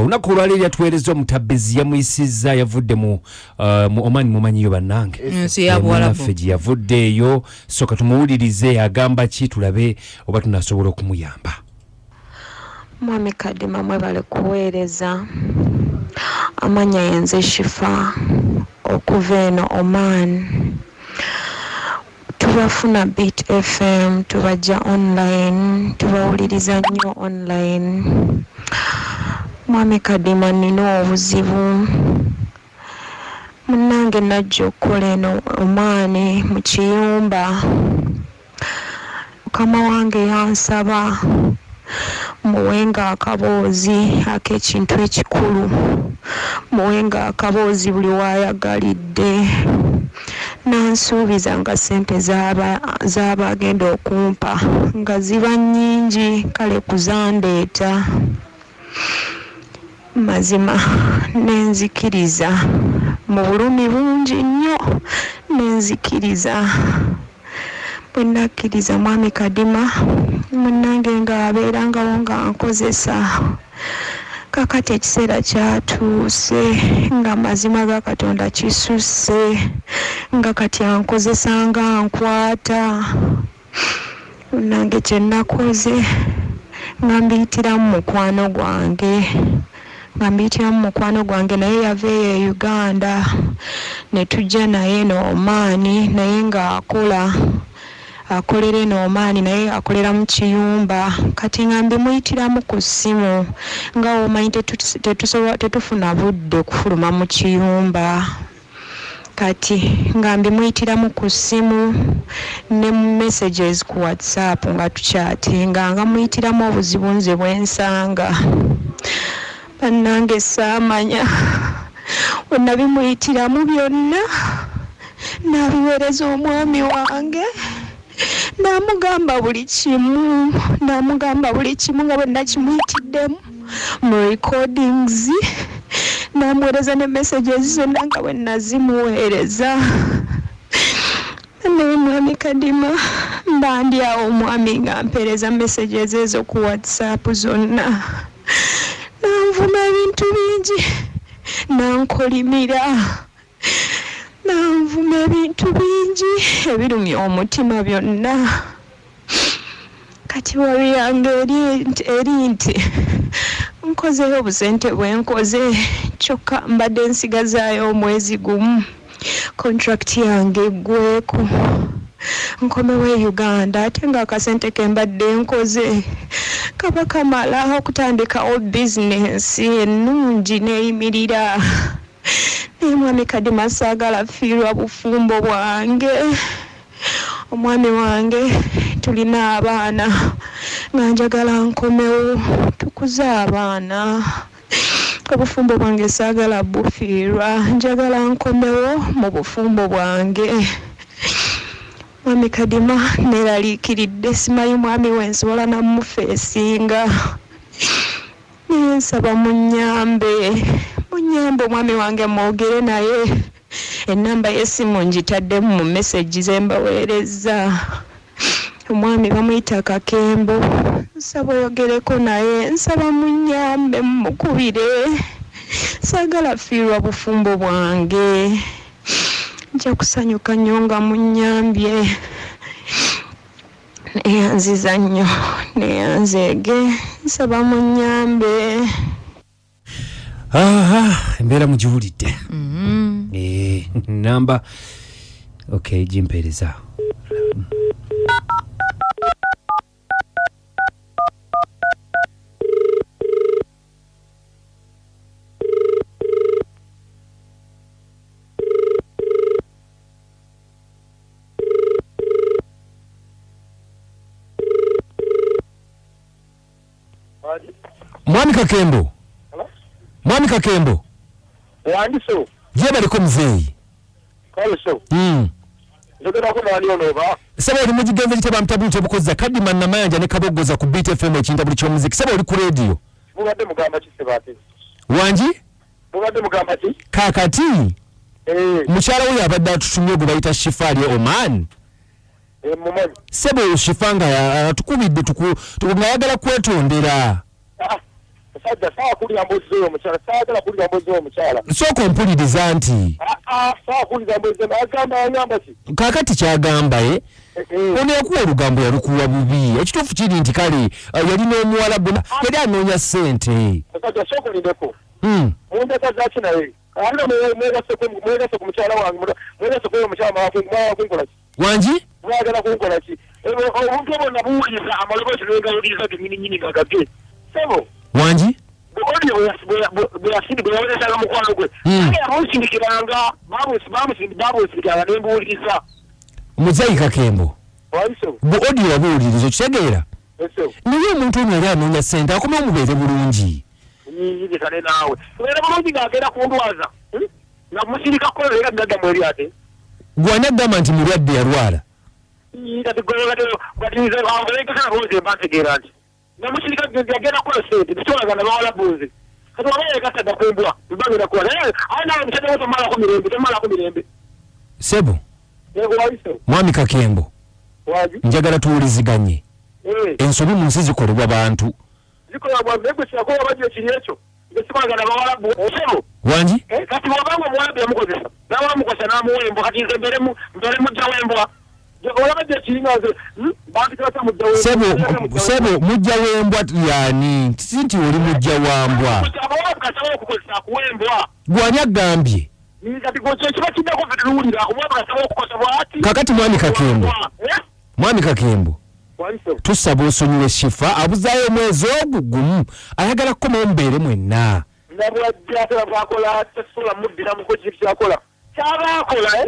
Olunaku olwaleero yatuweereza omutabbizi yamuyisizza yavudde mu Oman mumanyiyo bannange. Si ya Buwarabu. Fiji yavuddeeyo so katumuwulirize agamba ki tulabe oba tunasobola okumuyamba. Mwami Kadima mwebale kuweereza amanya yenze Shifa okuva eno Oman. Tubafuna Beat FM, tubajja online, tubawuliriza nnyo online. Mwami Kadima nina obuzibu. Munnange najja okukola eno Oman mu kiyumba. Mukama wange yansaba muwenga akaboozi ak'ekintu ekikulu. Muwenga akaboozi buli waayagalidde. Nansuubiza nga sente zaba agenda okumpa nga ziba nnyingi kale kuzandeeta. Mazima nenzikiriza mu bulumi bungi nnyo nenzikiriza. Bwe nakkiriza Mwami Kadima munnange ng'abeerangawo nga nkozesa. Kakati ekiseera kyatuuse nga mazima ga Katonda kisusse nga kati ankozesa nga nkwata. Munnange kye nakoze nga mbiyitiramu mukwano gwange naye yava eyo Uganda ne tujja naye n'Omaani naye ng'akolera eno Omaani naye akolera mu kiyumba. Kati nga mbimuyitiramu ku ssimu nga omanyi tetufuna budde kufuluma mu kiyumba. Kati nga mbimuyitiramu ku ssimu ne messages ku WhatsApp nga tukyatinga nga muyitiramu obuzibu nze bwensanga. Bannange saamanya we nabimuyitiramu byonna n'abiweereza omwami wange. Namugamba buli kimu nga bwe nakimuyitiddemu mu recordings. Namuweereza ne messages zonna nga bwe nazimuweereza. Naye Mwami Kadima mba ndi awo omwami nga mpeereza messages ezo ku WhatsApp zonna. Nanvuma ebintu bingi, nankolimira. Nanvuma ebintu bingi ebirumya omutima byonna. Kati wali yange eri nti nkozeyo obusente bwe nkoze kyokka mbadde nsigazaayo omwezi gumu contract yange eggweeko nkomewo e Uganda ate nga akasente ke mbadde nkoze kaba kamala okutandikawo bizinensi ennungi n'eyimirira. Naye Mwami Kadima saagala fiirwa bufumbo bwange. Omwami wange tulina abaana nga njagala nkomewo tukuze abaana. Obufumbo bwange saagala bufiirwa, njagala nkomewo mu bufumbo bwange. Mwami Kadima neeraliikiridde simanyi mwami wensobola namufeesinga. Naye nsaba munnyambe omwami wange mwogere naye. Ennamba y'essimu ngitaddemu mu message ze mbaweereza. Omwami bamuyita Kakembo. Nsaba oyogereko naye, nsaba munnyambe mukubire. Saagala fiirwa bufumbo bwange. Nja kusanyuka nnyo nga munnyambye. Neyanziza nnyo neyanzeege. Nsaba munnyambe. Embeera mugiwulidde. Namba okay jimpeereza. Mwami Kakembo. Mwami Kakembo. Wandiso. Je baliko muzeeyi. Kaleso. Ndogera ko nali onoba. Saba oli mugigenze kitaba mtabu kyebukoza Kadima namayanja ne kabogoza ku Beat FM ekintabuli ky'omuziki. Saba oli ku radio. Mubadde mugamba ki sebate. Wanji? Mubadde mugamba ki? Kakati. Mukyala we abadde atutumye gwe bayita Shifali Oman. Mumanyi. Saba Shifanga atukubidde tukuyagala kwetondera. sajja sawa kulira mbozi omukyala saagala kulira mbozi omukyala sooka ompuliriza nti sawa kulira mbozi agamba ki kaakati kyagamba ono yakuwa olugambo yalukuwa bubi ekituufu kiri nti kale yalina Omuwarabu yali anoonya ssente sajja sooka olindeko mundeka zaki naye anga mwegase ku mukyala wange mwegase ku omukyala mwagala kunkola ki wangi mwagala kunkola ki obuntu bwonna buwuliriza amaloboozi n'engawuliriza genyininyini gagage sebo wangi bwe yawolesanga mukwano gwe yamusindikiranga bamusindikiranga nembuwuliriza Muzayi Kakembo bu audio wabuwuliriza okitegeera naye omuntu ono yali anoonya ssente akome omubeere bulungi yiyizikane naawe era bulungi ng'agenda kundwaza nga musirika kukola era naddamu eri ate gwani agamba nti mulwadde yalwala kati gwegateaoze mbantegeera nti namusirika agenda kukola ssente tekitolaga na bawalabuuzi kati wabayegatadda kumbwa mbagenda kukola naye aye nawe musajja tomalako mirembe sebo mwami Kakembo njagala tuwuliziganye ensobi mu nsi zikolebwa bantu wangi kati wabanga Omuwarabu yamukozesa nawamukozesa namuwembwa kati nze mbere mujja wembwa olabadde kiringaze bantikirasa mujja wembwa sebo mujja wembwa yani si nti oli mujja wambwa Omuwarabu kasawo okukozesa akuwembwa gwani agambye kati kiba kiddako fe tunuwulira Omuwarabu kasawo okukozesa bwati kakati mwami Kakembo tusaba osonyiwe Shifa abuzaayo omwezi ogwo gumu ayagala kukomawo mubeere mwenna nabwajjatera bwakola tasobola muddira muko kiri kyakola kyabakola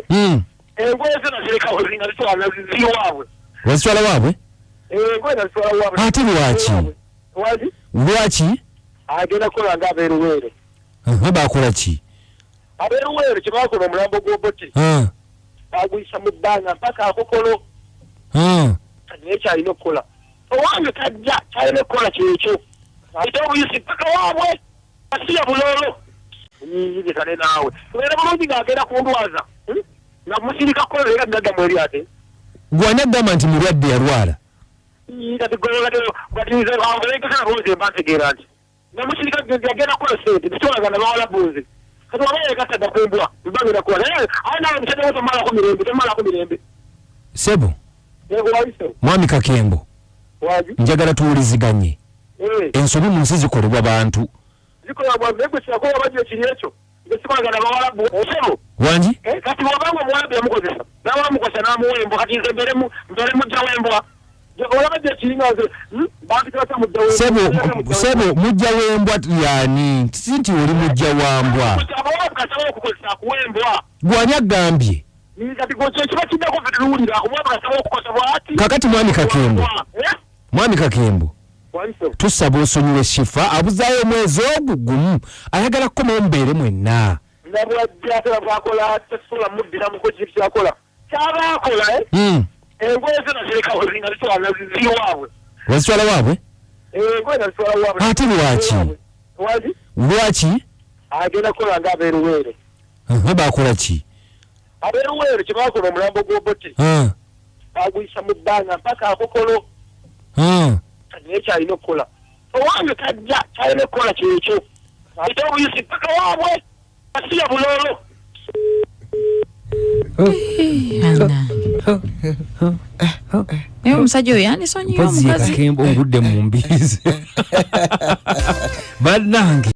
engoye ze nazirekawo zinga zitwala ziwaabwe wazitwala waabwe engoye nazitwala waabwe ate lwaki agenda kukola nga abeeruweere bakola ki abeeruweere kyebakola omulambo gw'oboti aguyisa mu bbanga mpaka akokolo naye kyalina okukola owange tajja kyalina okukola kyekyo ayita obuyisi ppaka waabwe asiya buloolo yiyizikane naawe era bulungi ng'agenda kundwaza nga musirika kukola era naddamu eri ate gwani agamba nti mulwadde yalwala kati gwegateaoze mbantegeera nti namusirika agenda kukola ssente tekitolaga na bawalabuuzi kati wabayegatadda kumbwa mbagenda kukola naye aye nawe musajja tomalako mirembe sebo mwami Kakembo njagala tuwuliziganye ensobi mu nsi zikolebwa bantu wangi kati wabanga Omuwarabu yamukozesa nawamukozesa namuwembwa kati nze mbere mujja wembwa olabadde kiringaze bantikirasa mujja wembwa sebo mujja wembwa yani si nti oli mujja wambwa Omuwarabu kasawo okukozesa akuwembwa gwani agambye kati kiba kiddako fe tunuwulira Omuwarabu kasawo okukozesa bwati kakati mwami Kakembo tusaba osonyiwe Shifa abuzaayo omwezi ogwo gumu ayagala kukomawo mubeere mwenna nabwajjatera bwakola tasobola muddira muko kiri kyakola kyabakola engoye ze nazirekawo zinga zitwala ziwaabwe wazitwala waabwe engoye nazitwala waabwe ate lwaki agenda kukola nga abeeruweere bakola ki abeeruweere kyebakola omulambo gw'oboti aguyisa mu bbanga mpaka akokolo naye kyalina okukola owange tajja kyalina okukola kyekyo ayita obuyisi ppaka waabwe asiya buloolo naye omusajja oyo yandisonyiyo omukazi ogudde mu mbirizi bannange